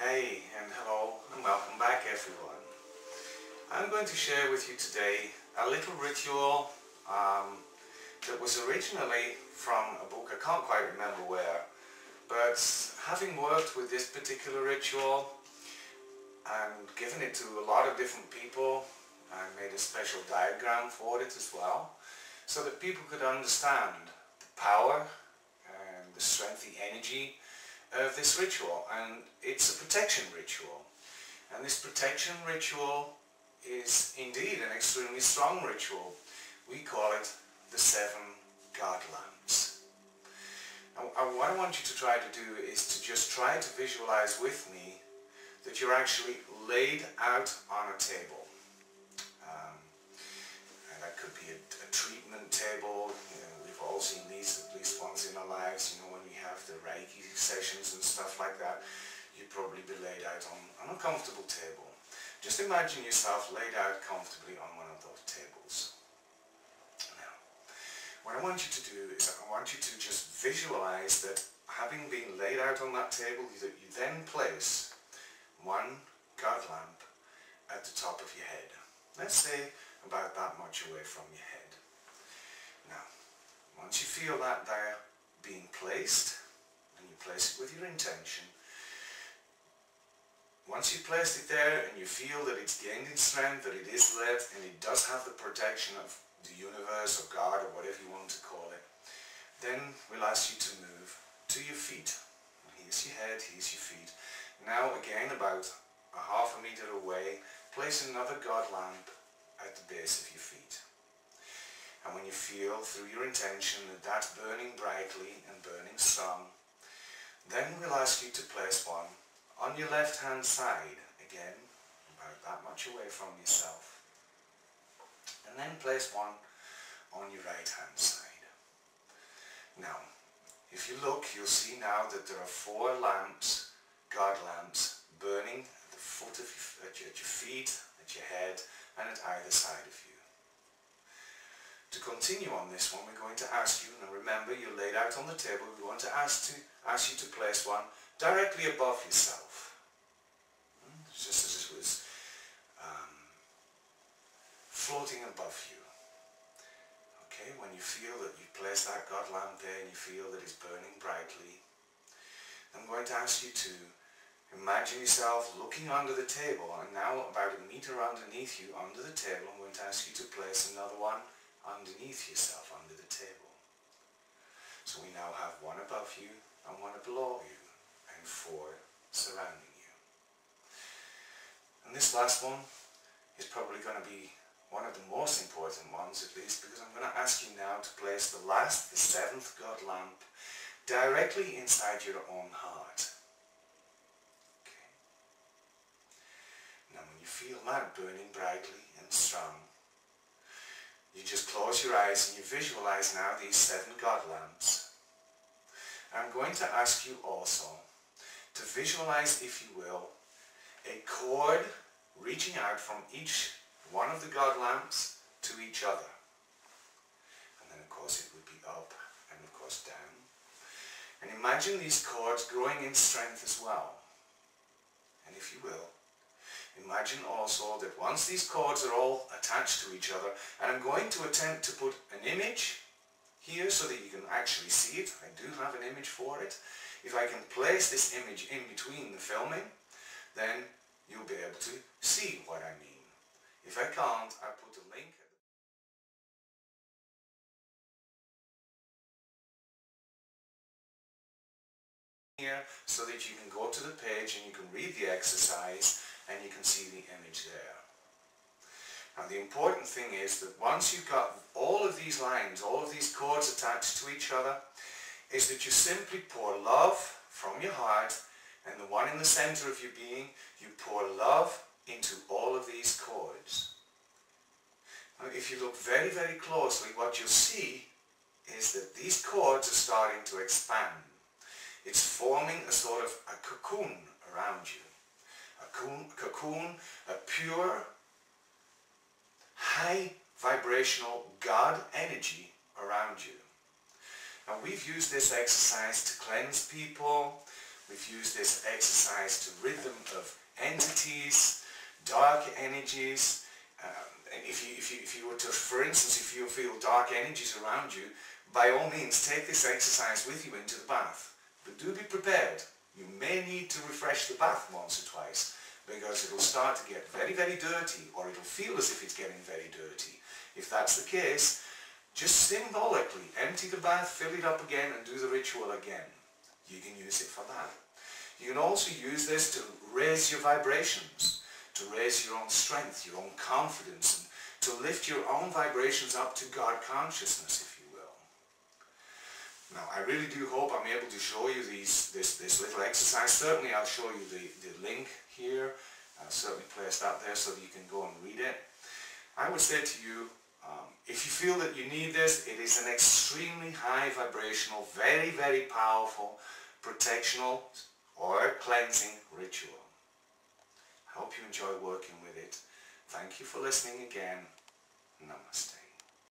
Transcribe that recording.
Hey and hello and welcome back everyone. I'm going to share with you today a little ritual that was originally from a book, I can't quite remember where, but having worked with this particular ritual and given it to a lot of different people, I made a special diagram for it as well, so that people could understand the power and the strength, the energy of this ritual. And it's a protection ritual, and this protection ritual is indeed an extremely strong ritual. We call it the 7 God lamps. Now, what I want you to try to do is to just try to visualize with me that you're actually laid out on a table. And that could be a treatment table. You know, we've all seen these at least once in our lives. You know, when we have the Reiki sessions and stuff like that, you'd probably be laid out on a comfortable table. Just imagine yourself laid out comfortably on one of those tables. Now, what I want you to do is I want you to just visualize that having been laid out on that table, that you then place one God lamp at the top of your head. Let's say about that much away from your head. Now, once you feel that there being placed, and you place it with your intention, once you placed it there and you feel that it's gained in strength, that it is lit, and it does have the protection of the universe or God or whatever you want to call it, then we'll ask you to move to your feet. Here's your head, here's your feet. Now again, about a half a meter away, place another God lamp at the base of your feet. And when you feel through your intention that that's burning brightly and burning strong, then we'll ask you to place one on your left hand side, again about that much away from yourself, and then place one on your right hand side. Now if you look, you'll see now that there are 4 lamps, God lamps, burning at the foot of at your feet, at your head, and at either side of you. To continue on this one, we're going to ask you, now remember you're laid out on the table, we want to ask you to place one directly above yourself. Just as it was floating above you. Okay, when you feel that you've placed that God lamp there and you feel that it's burning brightly, I'm going to ask you to imagine yourself looking under the table, and now about a meter underneath you, under the table, I'm going to ask you to place another one underneath yourself, under the table. So we now have one above you and one below you, and 4 surrounding you. And this last one is probably going to be one of the most important ones, at least, because I'm going to ask you now to place the 7th God lamp directly inside your own heart. Now when you feel that burning brightly and strong, you just close your eyes and you visualize now these 7 God lamps. I'm going to ask you also to visualize, if you will, a cord reaching out from each one of the God lamps to each other. And then of course it would be up and of course down. And imagine these cords growing in strength as well. And if you will, imagine also that once these cords are all attached to each other, and I'm going to attempt to put an image here so that you can actually see it. I do have an image for it. If I can place this image in between the filming, then you'll be able to see what I mean. If I can't, I put a link here so that you can go to the page and you can read the exercise and you can see the image there. Now the important thing is that once you've got all of these lines, all of these cords attached to each other, is that you simply pour love from your heart, and the one in the center of your being, you pour love into all of these cords. Now if you look very, very closely, what you'll see is that these cords are starting to expand. It's forming a sort of a cocoon around you. A cocoon, a pure, high vibrational God energy around you. Now we've used this exercise to cleanse people, We've used this exercise to rid them of entities, dark energies. If you were to, for instance, if you feel dark energies around you, by all means take this exercise with you into the bath. But do be prepared. You may need to refresh the bath once or twice, because it'll start to get very, very dirty, or it'll feel as if it's getting very dirty. If that's the case, just symbolically empty the bath, fill it up again, and do the ritual again. You can use it for that. You can also use this to raise your vibrations, to raise your own strength, your own confidence, and to lift your own vibrations up to God consciousness, if you will. Now, I really do hope I'm able to show you this little exercise. Certainly, I'll show you the link here. I'll certainly place that there so that you can go and read it. I would say to you, if you feel that you need this, it is an extremely high vibrational, very, very powerful protectional or cleansing ritual. I hope you enjoy working with it. Thank you for listening again. Namaste.